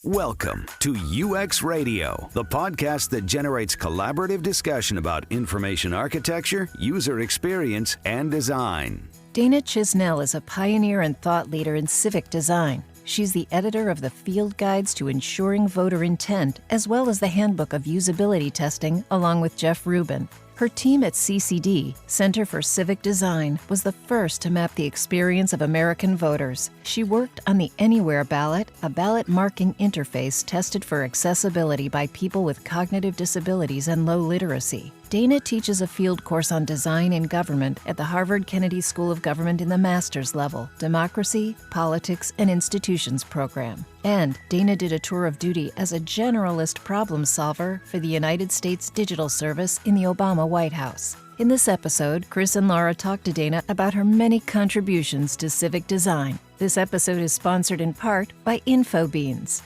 Welcome to UX Radio, the podcast that generates collaborative discussion about information architecture, user experience, and design. Dana Chisnell is a pioneer and thought leader in civic design. She's the editor of the Field Guides to Ensuring Voter Intent, as well as the Handbook of Usability Testing, along with Jeff Rubin. Her team at CCD, Center for Civic Design, was the first to map the experience of American voters. She worked on the Anywhere Ballot, a ballot marking interface tested for accessibility by people with cognitive disabilities and low literacy. Dana teaches a field course on design in government at the Harvard Kennedy School of Government in the master's level, Democracy, Politics, and Institutions program. And Dana did a tour of duty as a generalist problem solver for the United States Digital Service in the Obama White House. In this episode, Chris and Lara talk to Dana about her many contributions to civic design. This episode is sponsored in part by InfoBeans.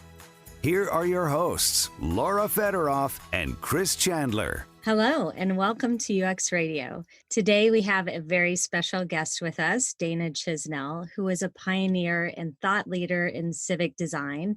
Here are your hosts, Laura Federoff and Chris Chandler. Hello, and welcome to UX Radio. Today, we have a very special guest with us, Dana Chisnell, who is a pioneer and thought leader in civic design.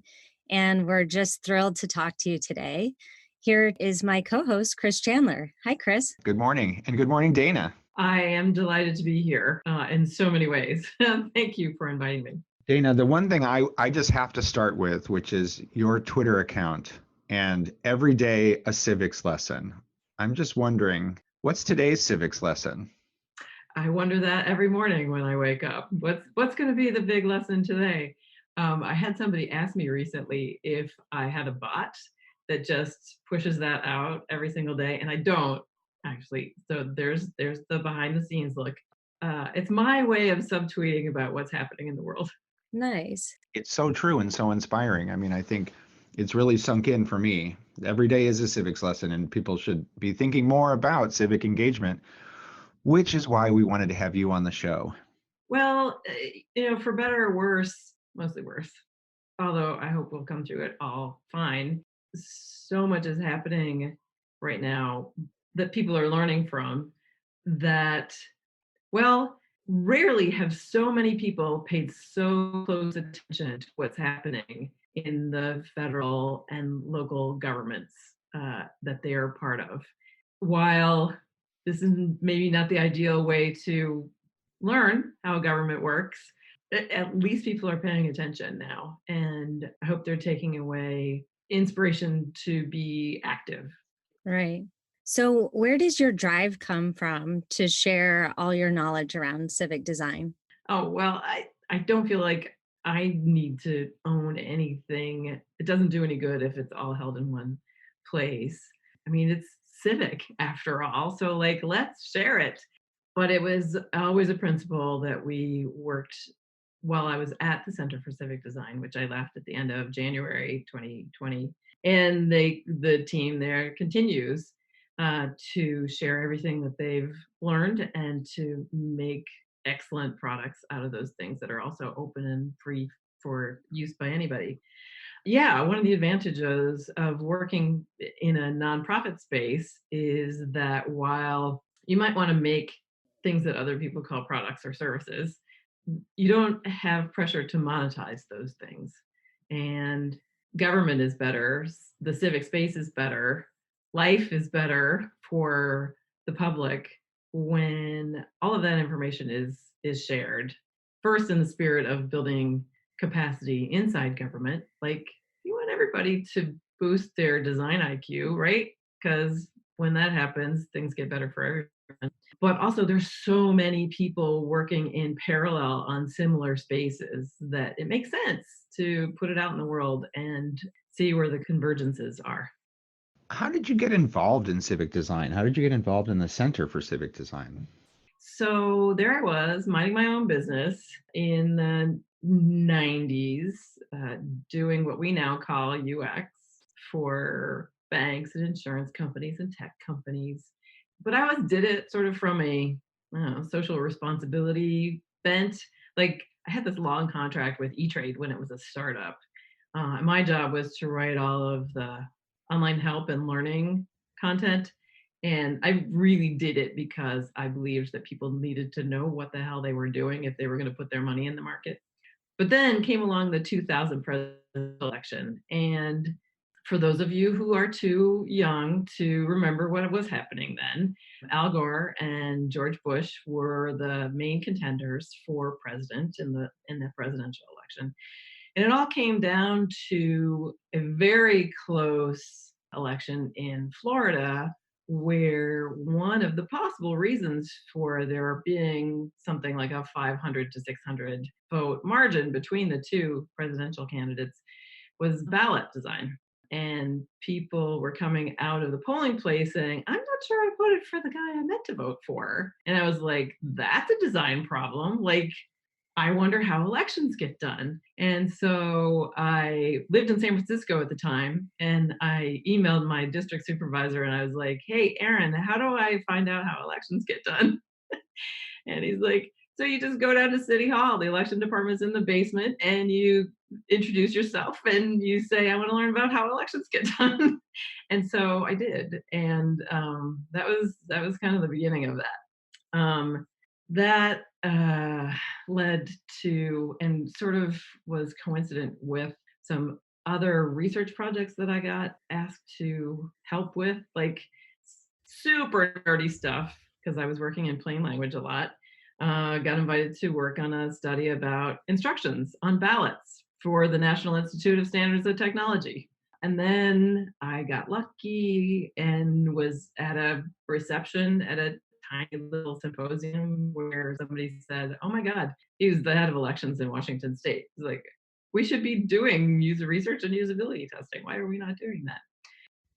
And we're just thrilled to talk to you today. Here is my co-host, Chris Chandler. Hi, Chris. Good morning, and good morning, Dana. I am delighted to be here in so many ways. Thank you for inviting me. Dana, the one thing I just have to start with, which is your Twitter account and every day a civics lesson. I'm just wondering, what's today's civics lesson? I wonder that every morning when I wake up. What's going to be the big lesson today? I had somebody ask me recently if I had a bot that just pushes that out every single day, and I don't actually. So there's the behind the scenes look. It's my way of subtweeting about what's happening in the world. Nice. It's so true and so inspiring. I mean, I think it's really sunk in for me. Every day is a civics lesson, and people should be thinking more about civic engagement, which is why we wanted to have you on the show. Well, for better or worse, mostly worse, although I hope we'll come through it all fine. So much is happening right now that people are learning from that, well, rarely have so many people paid so close attention to what's happening in the federal and local governments that they are part of. While this is maybe not the ideal way to learn how government works, at least people are paying attention now. And I hope they're taking away inspiration to be active. Right. So where does your drive come from to share all your knowledge around civic design? Oh, well, I don't feel like I need to own anything. It doesn't do any good if it's all held in one place. I mean, it's civic after all, so let's share it. But it was always a principle that we worked while I was at the Center for Civic Design, which I left at the end of January 2020. And the team there continues to share everything that they've learned and to make excellent products out of those things that are also open and free for use by anybody. Yeah, one of the advantages of working in a nonprofit space is that while you might want to make things that other people call products or services, you don't have pressure to monetize those things. And government is better, the civic space is better, life is better for the public when all of that information is shared. First, in the spirit of building capacity inside government, you want everybody to boost their design IQ, right? Because when that happens, things get better for everyone. But also, there's so many people working in parallel on similar spaces that it makes sense to put it out in the world and see where the convergences are. How did you get involved in civic design? How did you get involved in the Center for Civic Design? So there I was, minding my own business in the 90s, doing what we now call UX for banks and insurance companies and tech companies. But I always did it sort of from a social responsibility bent. I had this long contract with E-Trade when it was a startup. My job was to write all of the online help and learning content. And I really did it because I believed that people needed to know what the hell they were doing if they were going to put their money in the market. But then came along the 2000 presidential election. And for those of you who are too young to remember what was happening then, Al Gore and George Bush were the main contenders for president in the presidential election. And it all came down to a very close election in Florida, where one of the possible reasons for there being something like a 500 to 600 vote margin between the two presidential candidates was ballot design. And people were coming out of the polling place saying, I'm not sure I voted for the guy I meant to vote for. And I was like, that's a design problem. Like, I wonder how elections get done. And so I lived in San Francisco at the time, and I emailed my district supervisor and I was like, hey, Aaron, how do I find out how elections get done? And he's like, so you just go down to City Hall, the election department's in the basement, and you introduce yourself and you say, I want to learn about how elections get done. And so I did. And that was kind of the beginning of that. That led to, and sort of was coincident with, some other research projects that I got asked to help with, like super nerdy stuff, because I was working in plain language a lot. Got invited to work on a study about instructions on ballots for the National Institute of Standards and Technology. And then I got lucky and was at a reception at a tiny little symposium where somebody said, oh my God, he was the head of elections in Washington State. He's like, we should be doing user research and usability testing. Why are we not doing that?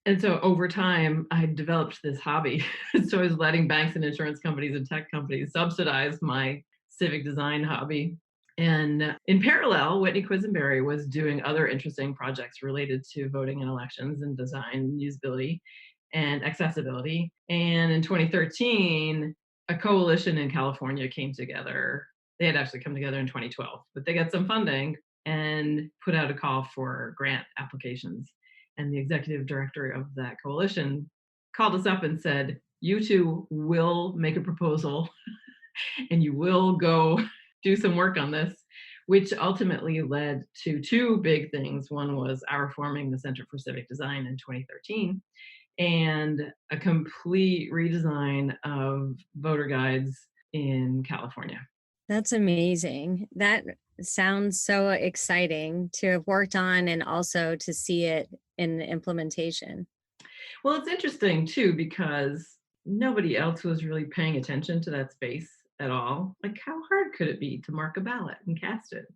And so over time, I developed this hobby. So I was letting banks and insurance companies and tech companies subsidize my civic design hobby. And in parallel, Whitney Quisenberry was doing other interesting projects related to voting in elections and design, usability, and accessibility. And in 2013, a coalition in California came together. They had actually come together in 2012, but they got some funding and put out a call for grant applications. And the executive director of that coalition called us up and said, you two will make a proposal and you will go do some work on this, which ultimately led to two big things. One was our forming the Center for Civic Design in 2013, and a complete redesign of voter guides in California. That's amazing. That sounds so exciting to have worked on and also to see it in implementation. Well, it's interesting too, because nobody else was really paying attention to that space at all. Like, how hard could it be to mark a ballot and cast it?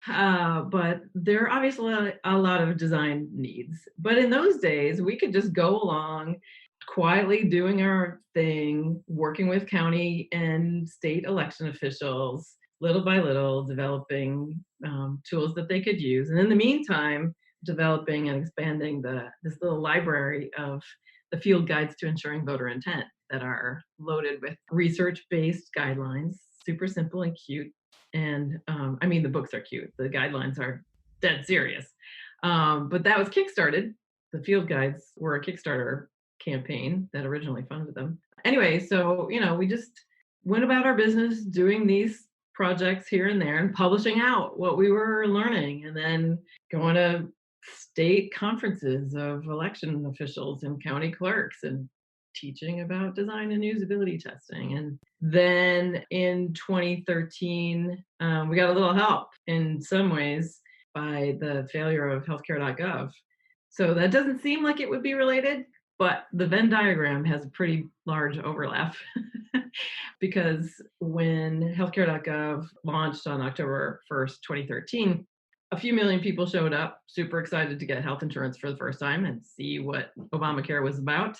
But there are obviously a lot of design needs. But in those days, we could just go along quietly doing our thing, working with county and state election officials, little by little, developing tools that they could use. And in the meantime, developing and expanding this little library of the field guides to ensuring voter intent that are loaded with research-based guidelines, super simple and cute. And I mean, the books are cute. The guidelines are dead serious. But that was kickstarted. The field guides were a Kickstarter campaign that originally funded them. Anyway, so, we just went about our business doing these projects here and there and publishing out what we were learning, and then going to state conferences of election officials and county clerks and teaching about design and usability testing. And then in 2013, we got a little help in some ways by the failure of healthcare.gov. So that doesn't seem like it would be related, but the Venn diagram has a pretty large overlap because when healthcare.gov launched on October 1st, 2013, a few million people showed up, super excited to get health insurance for the first time and see what Obamacare was about.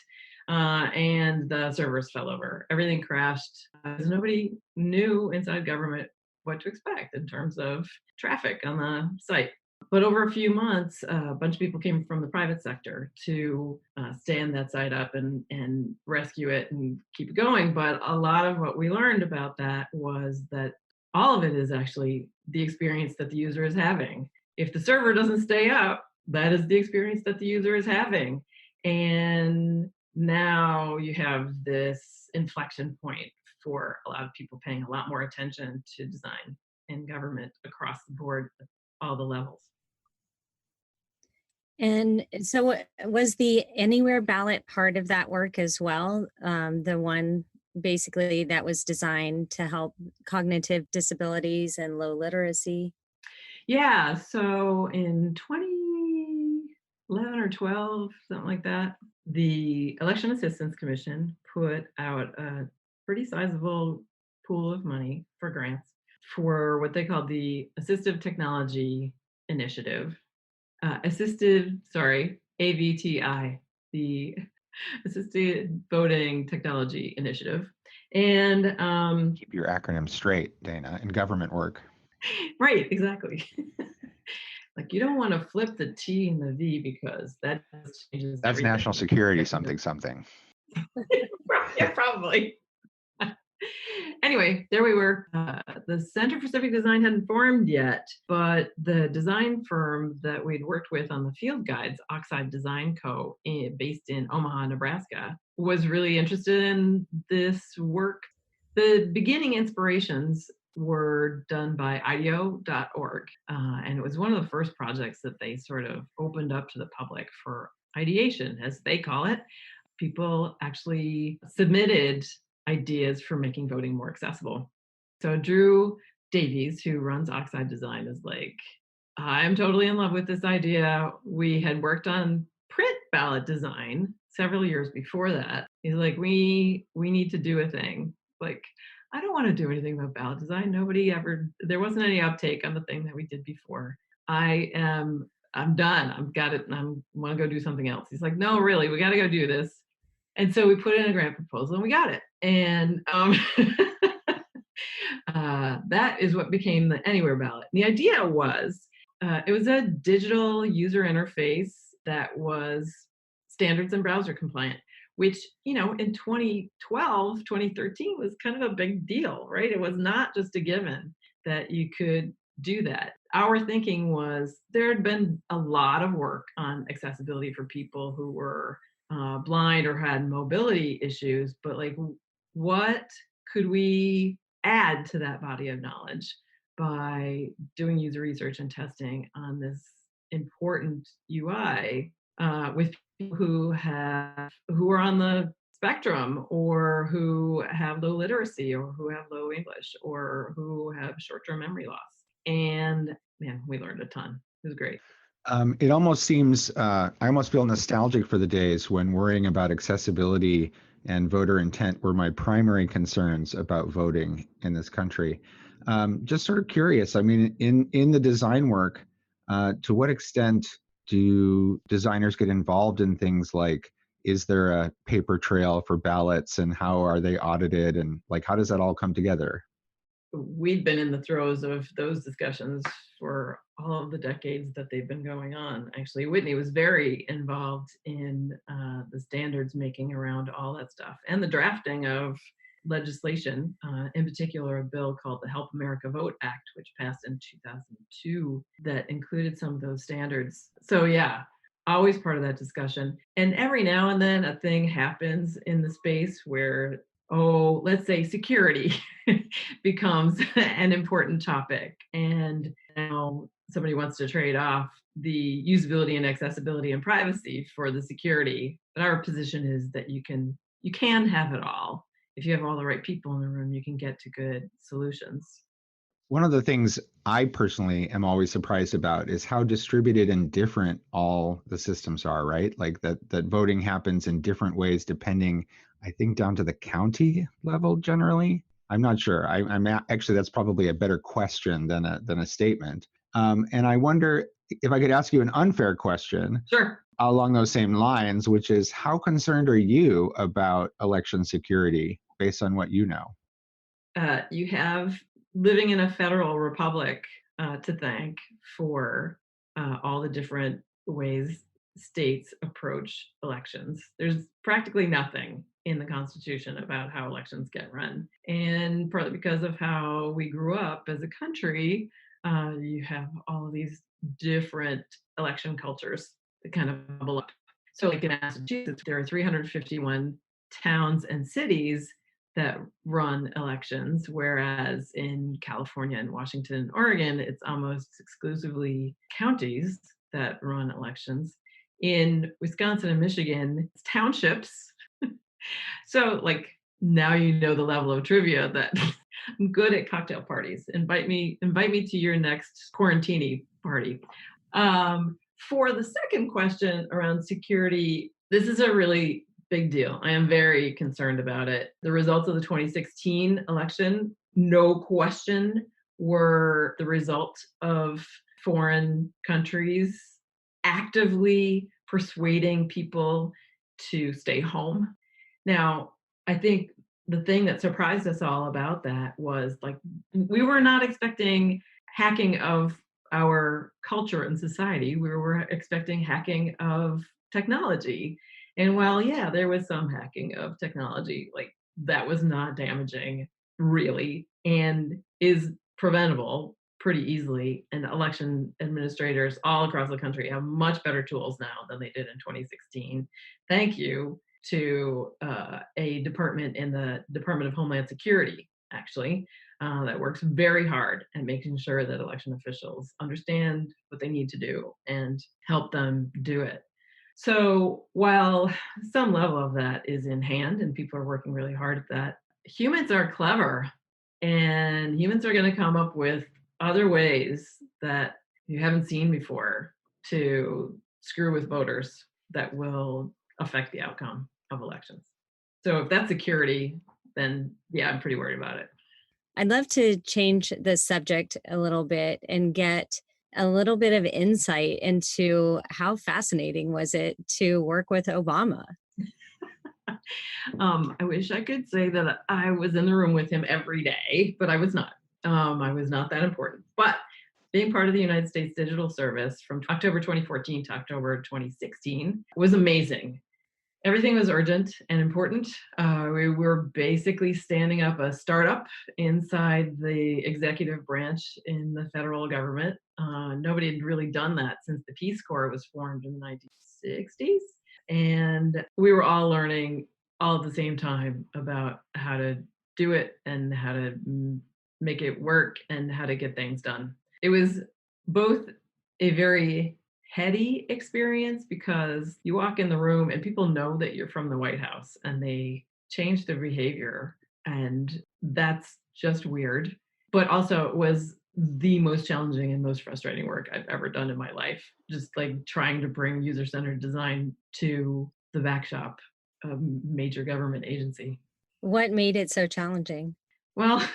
And the servers fell over. Everything crashed. Nobody knew inside government what to expect in terms of traffic on the site. But over a few months, a bunch of people came from the private sector to stand that site up and rescue it and keep it going. But a lot of what we learned about that was that all of it is actually the experience that the user is having. If the server doesn't stay up, that is the experience that the user is having. And now you have this inflection point for a lot of people paying a lot more attention to design in government across the board at all the levels. And so was the Anywhere ballot part of that work as well? The one basically that was designed to help cognitive disabilities and low literacy? Yeah, so in 2011 or 12, something like that, the Election Assistance Commission put out a pretty sizable pool of money for grants for what they called the Assistive Technology Initiative. AVTI, the Assisted Voting Technology Initiative. And Keep your acronym straight, Dana, in government work. right, exactly. Like you don't want to flip the T and the V because that changes That's everything. national security something something. Yeah, probably. Anyway, there we were. The Center for Civic Design hadn't formed yet, but the design firm that we'd worked with on the field guides, Oxide Design Co., based in Omaha, Nebraska, was really interested in this work. The beginning inspirations were done by IDEO.org, and it was one of the first projects that they sort of opened up to the public for ideation, as they call it. People actually submitted ideas for making voting more accessible. So Drew Davies, who runs Oxide Design, is like, I'm totally in love with this idea. We had worked on print ballot design several years before that. He's like, we need to do a thing. Like, I don't want to do anything about ballot design. There wasn't any uptake on the thing that we did before. I'm done. I've got it. I want to go do something else. He's like, no, really, we got to go do this. And so we put in a grant proposal and we got it. And that is what became the Anywhere ballot. The idea was, it was a digital user interface that was standards and browser compliant, which, in 2012, 2013 was kind of a big deal, right? It was not just a given that you could do that. Our thinking was there had been a lot of work on accessibility for people who were blind or had mobility issues, but like, what could we add to that body of knowledge by doing user research and testing on this important UI with people who are on the spectrum, or who have low literacy, or who have low English, or who have short-term memory loss. And man, we learned a ton. It was great. It almost seems, I almost feel nostalgic for the days when worrying about accessibility and voter intent were my primary concerns about voting in this country. Just sort of curious, I mean, in the design work, to what extent do designers get involved in things like, is there a paper trail for ballots and how are they audited, and like, how does that all come together? We've been in the throes of those discussions for all of the decades that they've been going on. Actually, Whitney was very involved in the standards making around all that stuff and the drafting of legislation, in particular a bill called the Help America Vote Act, which passed in 2002, that included some of those standards. So yeah, always part of that discussion. And every now and then a thing happens in the space where, let's say security becomes an important topic. And now somebody wants to trade off the usability and accessibility and privacy for the security. But our position is that you can have it all. If you have all the right people in the room, you can get to good solutions. One of the things I personally am always surprised about is how distributed and different all the systems are, right? Like that voting happens in different ways depending, I think, down to the county level generally. I'm not sure. I'm actually, that's probably a better question than a statement. And I wonder if I could ask you an unfair question. Sure. Along those same lines, which is, how concerned are you about election security based on what you know? You have living in a federal republic to thank for all the different ways states approach elections. There's practically nothing in the Constitution about how elections get run. And partly because of how we grew up as a country, you have all of these different election cultures that kind of bubble up. So like in Massachusetts, there are 351 towns and cities that run elections, whereas in California and Washington and Oregon, it's almost exclusively counties that run elections. In Wisconsin and Michigan, it's townships. So like now you know the level of trivia that I'm good at cocktail parties. Invite me to your next quarantini party. For the second question around security, this is a really big deal. I am very concerned about it. The results of the 2016 election, no question, were the result of foreign countries actively persuading people to stay home. Now, I think the thing that surprised us all about that was like we were not expecting hacking of our culture and society. We were expecting hacking of technology. And while, yeah, there was some hacking of technology, like that was not damaging really and is preventable pretty easily. And election administrators all across the country have much better tools now than they did in 2016. Thank you to a department in the Department of Homeland Security, actually, that works very hard at making sure that election officials understand what they need to do and help them do it. So while some level of that is in hand and people are working really hard at that, humans are clever and humans are going to come up with other ways that you haven't seen before to screw with voters that will affect the outcome of elections. So if that's security, then yeah, I'm pretty worried about it. I'd love to change the subject a little bit and get a little bit of insight into how fascinating was it to work with Obama? I wish I could say that I was in the room with him every day, but I was not. I was not that important. But being part of the United States Digital Service from October 2014 to October 2016 was amazing. Everything was urgent and important. We were basically standing up a startup inside the executive branch in the federal government. Nobody had really done that since the Peace Corps was formed in the 1960s. And we were all learning all at the same time about how to do it and how to make it work and how to get things done. It was both a very heady experience because you walk in the room and people know that you're from the White House and they change their behavior, and that's just weird. But also it was the most challenging and most frustrating work I've ever done in my life, just like trying to bring user-centered design to the back shop of a major government agency. What made it so challenging? Well,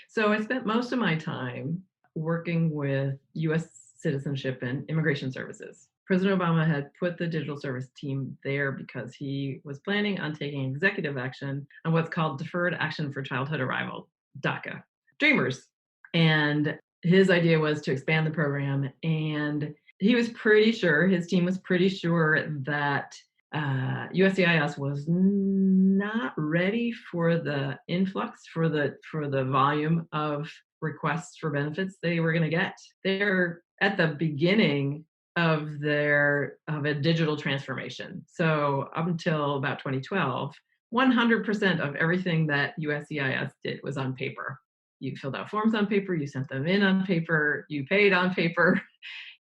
so I spent most of my time working with US citizenship and immigration services. President Obama had put the digital service team there because he was planning on taking executive action on what's called Deferred Action for Childhood Arrival, DACA, Dreamers. And his idea was to expand the program. And he was pretty sure, his team was pretty sure that USCIS was not ready for the influx, for the volume of requests for benefits they were going to get. They're at the beginning of a digital transformation. So up until about 2012, 100% of everything that USCIS did was on paper. You filled out forms on paper, you sent them in on paper, you paid on paper.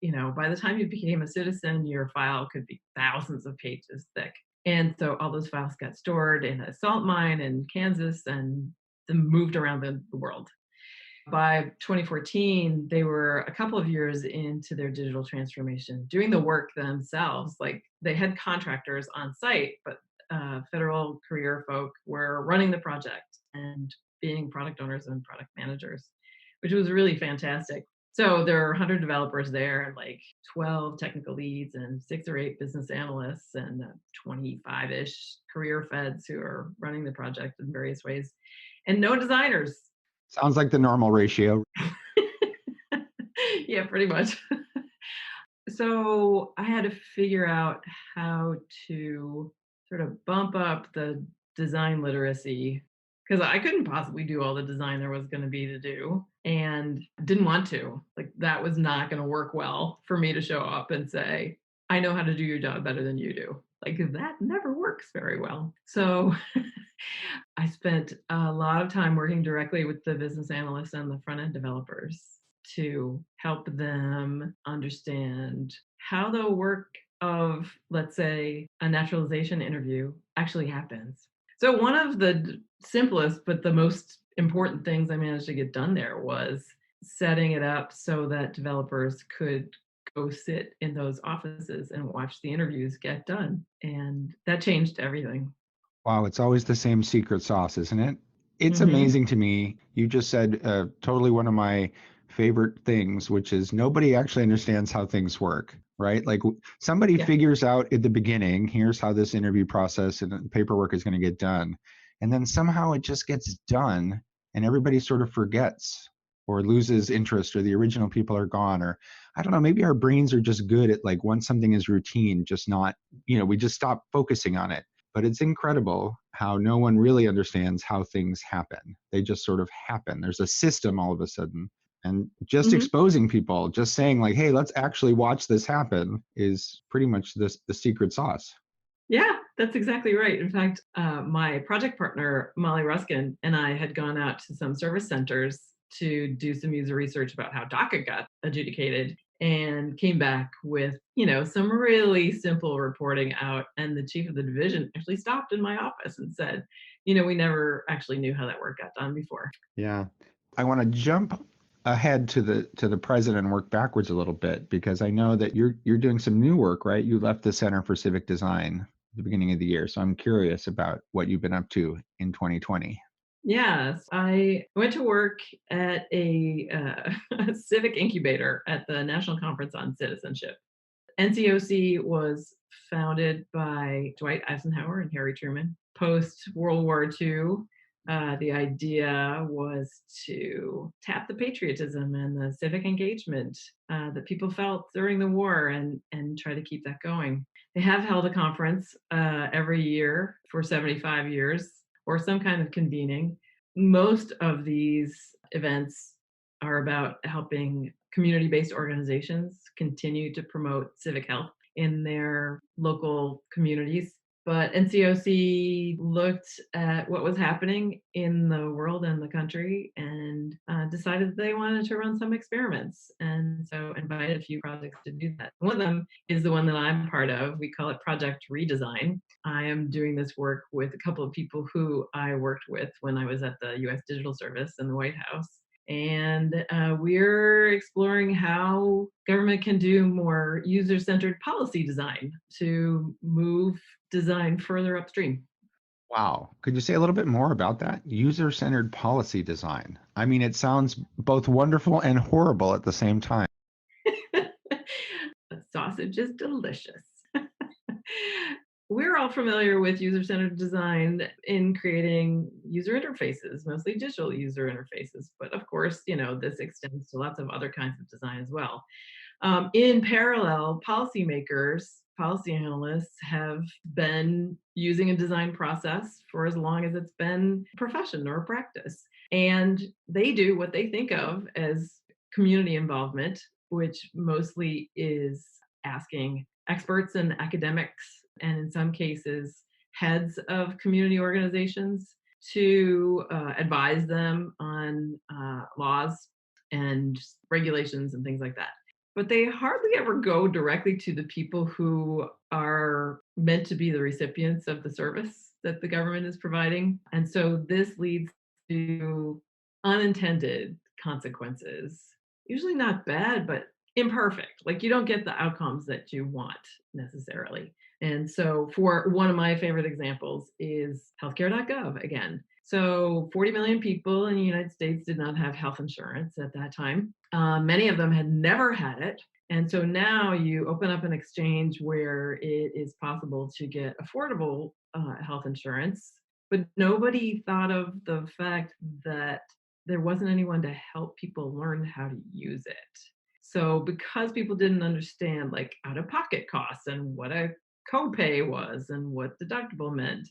You know, by the time you became a citizen, your file could be thousands of pages thick. And so all those files got stored in a salt mine in Kansas and then moved around the world. By 2014, they were a couple of years into their digital transformation, doing the work themselves. Like they had contractors on site, but federal career folk were running the project and being product owners and product managers, which was really fantastic. So there are 100 developers there, like 12 technical leads and 6 or 8 business analysts and 25-ish career feds who are running the project in various ways, and no designers. Sounds like the normal ratio. Yeah, pretty much. So I had to figure out how to sort of bump up the design literacy because I couldn't possibly do all the design there was going to be to do and didn't want to. Like that was not going to work well for me to show up and say, I know how to do your job better than you do. Like that never works very well. So I spent a lot of time working directly with the business analysts and the front end developers to help them understand how the work of, let's say, a naturalization interview actually happens. So one of the simplest but the most important things I managed to get done there was setting it up so that developers could go sit in those offices and watch the interviews get done. And that changed everything. Wow, it's always the same secret sauce, isn't it? It's Hmm. amazing to me. You just said totally one of my favorite things, which is nobody actually understands how things work, right? Like somebody Yeah. figures out at the beginning, here's how this interview process and the paperwork is going to get done. And then somehow it just gets done and everybody sort of forgets or loses interest or the original people are gone. Or I don't know, maybe our brains are just good at like once something is routine, just not, we just stop focusing on it. But it's incredible how no one really understands how things happen. They just sort of happen. There's a system all of a sudden. And just Hmm. exposing people, just saying like, hey, let's actually watch this happen is pretty much the secret sauce. Yeah, that's exactly right. In fact, my project partner, Molly Ruskin, and I had gone out to some service centers to do some user research about how DACA got adjudicated and came back with, some really simple reporting out. And the chief of the division actually stopped in my office and said, we never actually knew how that work got done before. Yeah. I want to jump ahead to the present and work backwards a little bit because I know that you're doing some new work, right? You left the Center for Civic Design at the beginning of the year. So I'm curious about what you've been up to in 2020. Yes, I went to work at a civic incubator at the National Conference on Citizenship. NCOC was founded by Dwight Eisenhower and Harry Truman. Post World War II, the idea was to tap the patriotism and the civic engagement that people felt during the war and try to keep that going. They have held a conference every year for 75 years or some kind of convening. Most of these events are about helping community-based organizations continue to promote civic health in their local communities. But NCOC looked at what was happening in the world and the country and decided that they wanted to run some experiments. And so invited a few projects to do that. One of them is the one that I'm part of. We call it Project Redesign. I am doing this work with a couple of people who I worked with when I was at the US Digital Service in the White House. And we're exploring how government can do more user-centered policy design to move design further upstream. Wow. Could you say a little bit more about that? User-centered policy design. I mean, it sounds both wonderful and horrible at the same time. The sausage is delicious. We're all familiar with user-centered design in creating user interfaces, mostly digital user interfaces. But of course, this extends to lots of other kinds of design as well. In parallel, policymakers, policy analysts have been using a design process for as long as it's been a profession or a practice. And they do what they think of as community involvement, which mostly is asking experts and academics, and in some cases, heads of community organizations to advise them on laws and regulations and things like that. But they hardly ever go directly to the people who are meant to be the recipients of the service that the government is providing. And so this leads to unintended consequences, usually not bad, but imperfect. Like you don't get the outcomes that you want necessarily. And so, for one of my favorite examples is healthcare.gov again. So 40 million people in the United States did not have health insurance at that time. Many of them had never had it. And so now you open up an exchange where it is possible to get affordable health insurance, but nobody thought of the fact that there wasn't anyone to help people learn how to use it. So because people didn't understand like out-of-pocket costs and what a copay was and what deductible meant,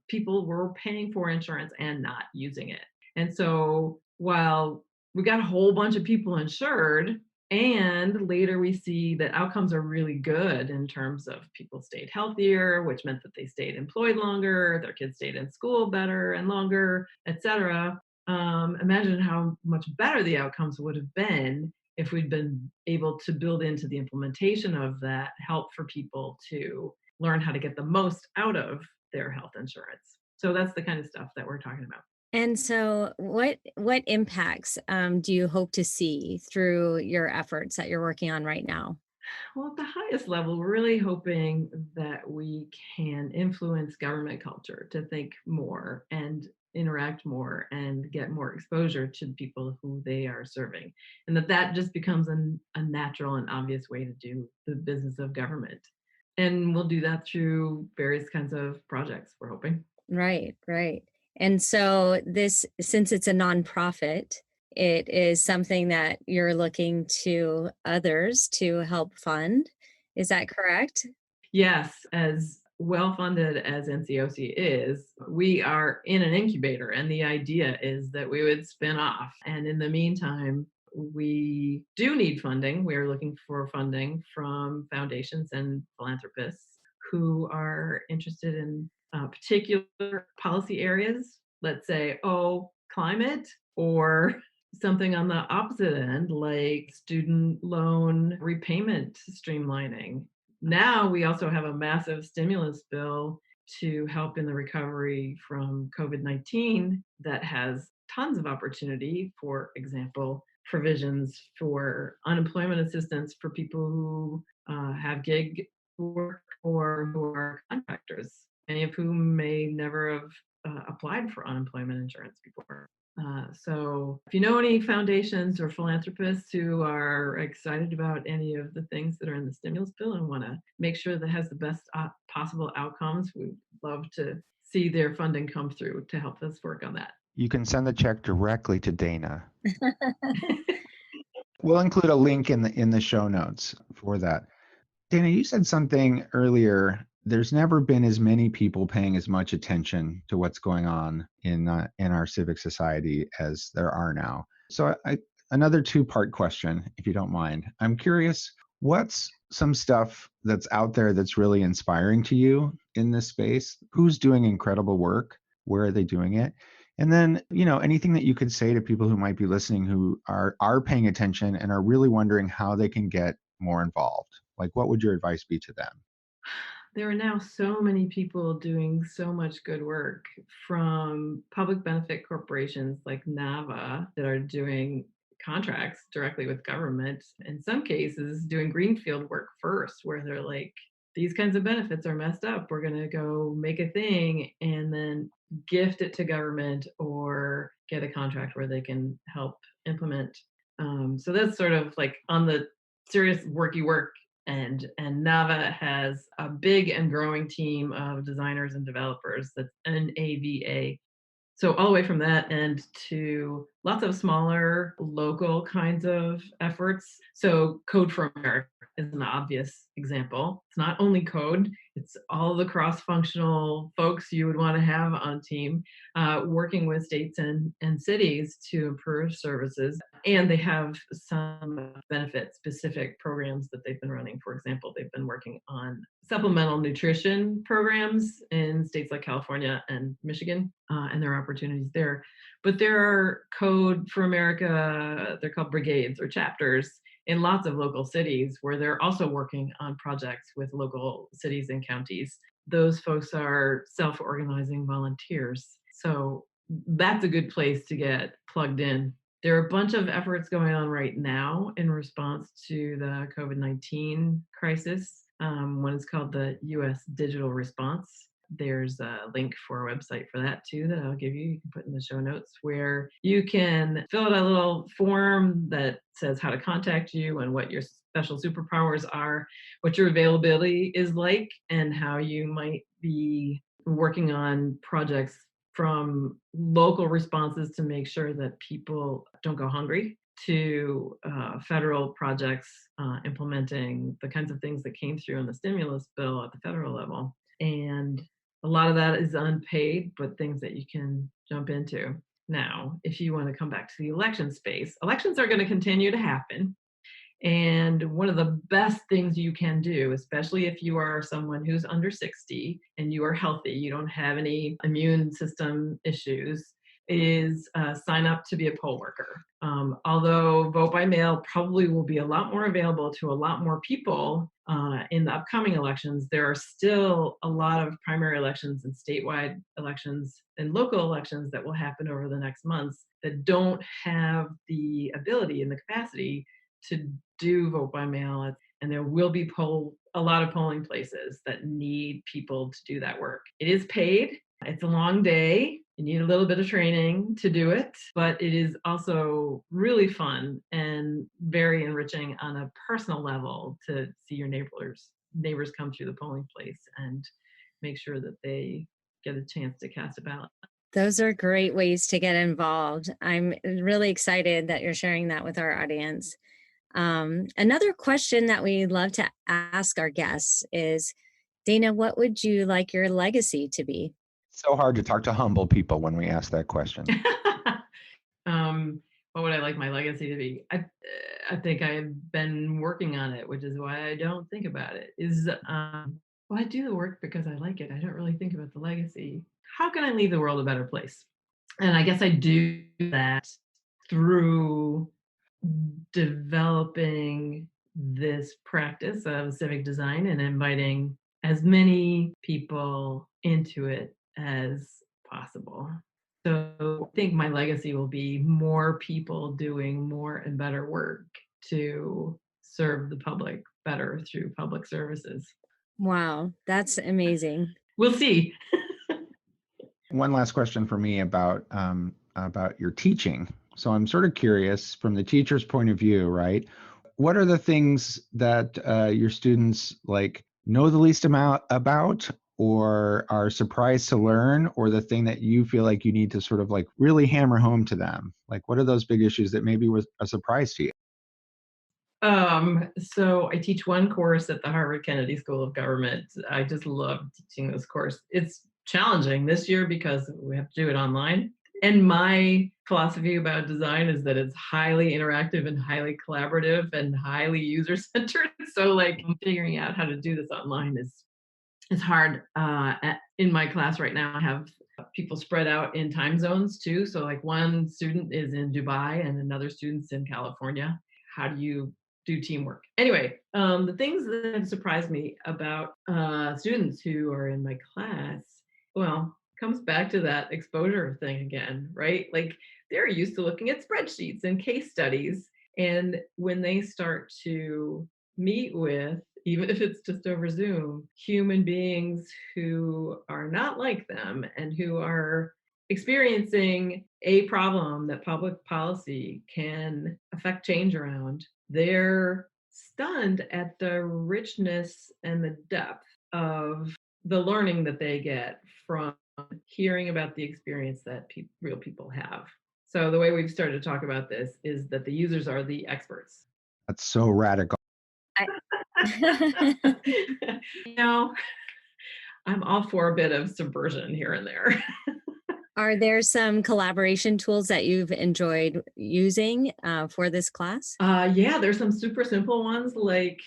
people were paying for insurance and not using it. And so while we got a whole bunch of people insured, and later we see that outcomes are really good in terms of people stayed healthier, which meant that they stayed employed longer, their kids stayed in school better and longer, etc. Imagine how much better the outcomes would have been if we'd been able to build into the implementation of that help for people to learn how to get the most out of their health insurance. So that's the kind of stuff that we're talking about. And so, what impacts do you hope to see through your efforts that you're working on right now? Well, at the highest level, we're really hoping that we can influence government culture to think more and interact more and get more exposure to the people who they are serving. And that just becomes a natural and obvious way to do the business of government. And we'll do that through various kinds of projects, we're hoping. Right, right. And so this, since it's a nonprofit, it is something that you're looking to others to help fund. Is that correct? Yes, as well funded as NCOC is, we are in an incubator, and the idea is that we would spin off. And in the meantime, we do need funding. We are looking for funding from foundations and philanthropists who are interested in particular policy areas. Let's say, climate, or something on the opposite end, like student loan repayment streamlining. Now we also have a massive stimulus bill to help in the recovery from COVID-19 that has tons of opportunity. For example, provisions for unemployment assistance for people who have gig work or who are contractors, many of whom may never have applied for unemployment insurance before. So if you know any foundations or philanthropists who are excited about any of the things that are in the stimulus bill and want to make sure that has the best possible outcomes, we'd love to see their funding come through to help us work on that. You can send the check directly to Dana. We'll include a link in the show notes for that. Dana, you said something earlier. There's never been as many people paying as much attention to what's going on in our civic society as there are now. So another two-part question, if you don't mind. I'm curious, what's some stuff that's out there that's really inspiring to you in this space? Who's doing incredible work? Where are they doing it? And then, anything that you could say to people who might be listening who are paying attention and are really wondering how they can get more involved. Like, what would your advice be to them? There are now so many people doing so much good work, from public benefit corporations like NAVA that are doing contracts directly with government, in some cases doing greenfield work first, where they're like, these kinds of benefits are messed up. We're going to go make a thing and then gift it to government or get a contract where they can help implement. So that's sort of like on the serious worky work. And NAVA has a big and growing team of designers and developers. That's NAVA. So all the way from that end to lots of smaller local kinds of efforts. So Code for America is an obvious example. It's not only code, it's all the cross-functional folks you would want to have on team working with states and cities to improve services. And they have some benefit-specific programs that they've been running. For example, they've been working on supplemental nutrition programs in states like California and Michigan, and there are opportunities there. But there are Code for America, they're called brigades or chapters in lots of local cities where they're also working on projects with local cities and counties. Those folks are self-organizing volunteers. So that's a good place to get plugged in. There are a bunch of efforts going on right now in response to the COVID-19 crisis. One is called the U.S. Digital Response. There's a link for a website for that too that I'll give you. You can put in the show notes, where you can fill out a little form that says how to contact you and what your special superpowers are, what your availability is like, and how you might be working on projects from local responses to make sure that people don't go hungry, to federal projects implementing the kinds of things that came through in the stimulus bill at the federal level. And a lot of that is unpaid, but things that you can jump into. Now, if you want to come back to the election space, elections are going to continue to happen. And one of the best things you can do, especially if you are someone who's under 60 and you are healthy, you don't have any immune system issues, is sign up to be a poll worker. Although vote by mail probably will be a lot more available to a lot more people in the upcoming elections, there are still a lot of primary elections and statewide elections and local elections that will happen over the next months that don't have the ability and the capacity to do vote by mail. And there will be a lot of polling places that need people to do that work. It is paid. It's a long day. You need a little bit of training to do it, but it is also really fun and very enriching on a personal level to see your neighbors come through the polling place and make sure that they get a chance to cast a ballot. Those are great ways to get involved. I'm really excited that you're sharing that with our audience. Another question that we love to ask our guests is, Dana, what would you like your legacy to be? So hard to talk to humble people when we ask that question. What would I like my legacy to be? I think I've been working on it, which is why I don't think about it. Well, I do the work because I like it. I don't really think about the legacy. How can I leave the world a better place? And I guess I do that through developing this practice of civic design and inviting as many people into it as possible. So I think my legacy will be more people doing more and better work to serve the public better through public services. Wow, that's amazing. We'll see. One last question for me about your teaching. So I'm sort of curious from the teacher's point of view, right? What are the things that your students like know the least amount about or are surprised to learn, or the thing that you feel like you need to sort of like really hammer home to them? Like, what are those big issues that maybe was a surprise to you? So I teach one course at the Harvard Kennedy School of Government. I just love teaching this course. It's challenging this year because we have to do it online. And my philosophy about design is that it's highly interactive and highly collaborative and highly user-centered. So like figuring out how to do this online is hard. In my class right now, I have people spread out in time zones too. So like one student is in Dubai and another student's in California. How do you do teamwork? Anyway, the things that have surprised me about students who are in my class, well, comes back to that exposure thing again, right? Like they're used to looking at spreadsheets and case studies. And when they start to meet with, even if it's just over Zoom, human beings who are not like them and who are experiencing a problem that public policy can affect change around, they're stunned at the richness and the depth of the learning that they get from hearing about the experience that real people have. So the way we've started to talk about this is that the users are the experts. That's so radical. You know, I'm all for a bit of subversion here and there. Are there some collaboration tools that you've enjoyed using for this class? Yeah, there's some super simple ones like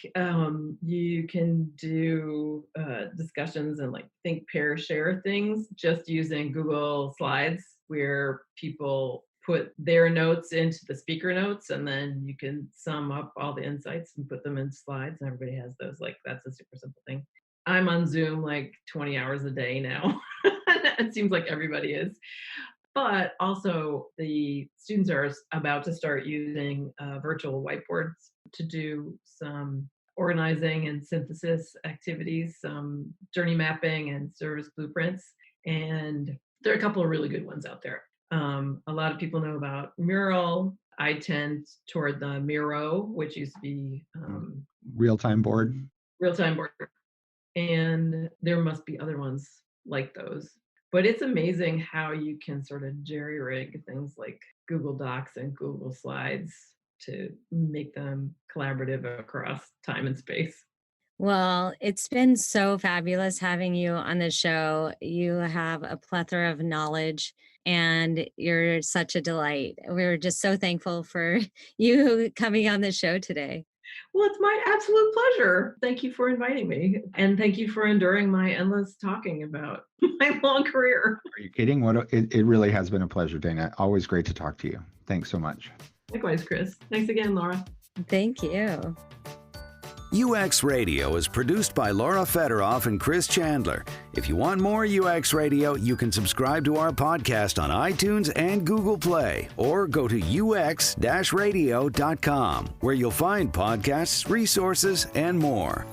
you can do discussions and like think, pair, share things just using Google Slides where people put their notes into the speaker notes and then you can sum up all the insights and put them in slides and everybody has those. Like that's a super simple thing. I'm on Zoom like 20 hours a day now. It seems like everybody is. But also the students are about to start using virtual whiteboards to do some organizing and synthesis activities, some journey mapping and service blueprints. And there are a couple of really good ones out there. A lot of people know about Mural. I tend toward the Miro, which used to be Real-time board. Real-time board. And there must be other ones like those. But it's amazing how you can sort of jerry-rig things like Google Docs and Google Slides to make them collaborative across time and space. Well, it's been so fabulous having you on the show. You have a plethora of knowledge and you're such a delight. We're just so thankful for you coming on the show today. Well, it's my absolute pleasure. Thank you for inviting me. And thank you for enduring my endless talking about my long career. Are you kidding? It really has been a pleasure, Dana. Always great to talk to you. Thanks so much. Likewise, Chris. Thanks again, Laura. Thank you. UX Radio is produced by Laura Federoff and Chris Chandler. If you want more UX Radio, you can subscribe to our podcast on iTunes and Google Play, or go to ux-radio.com, where you'll find podcasts, resources, and more.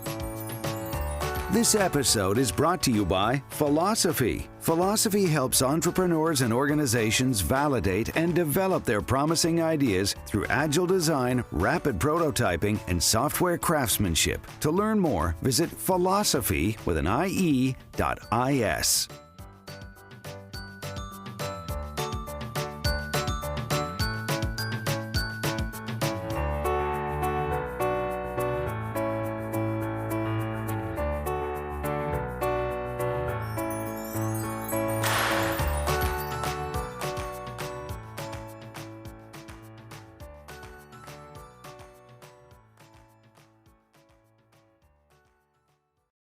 This episode is brought to you by Philosophy. Philosophy helps entrepreneurs and organizations validate and develop their promising ideas through agile design, rapid prototyping, and software craftsmanship. To learn more, visit philosophy.is.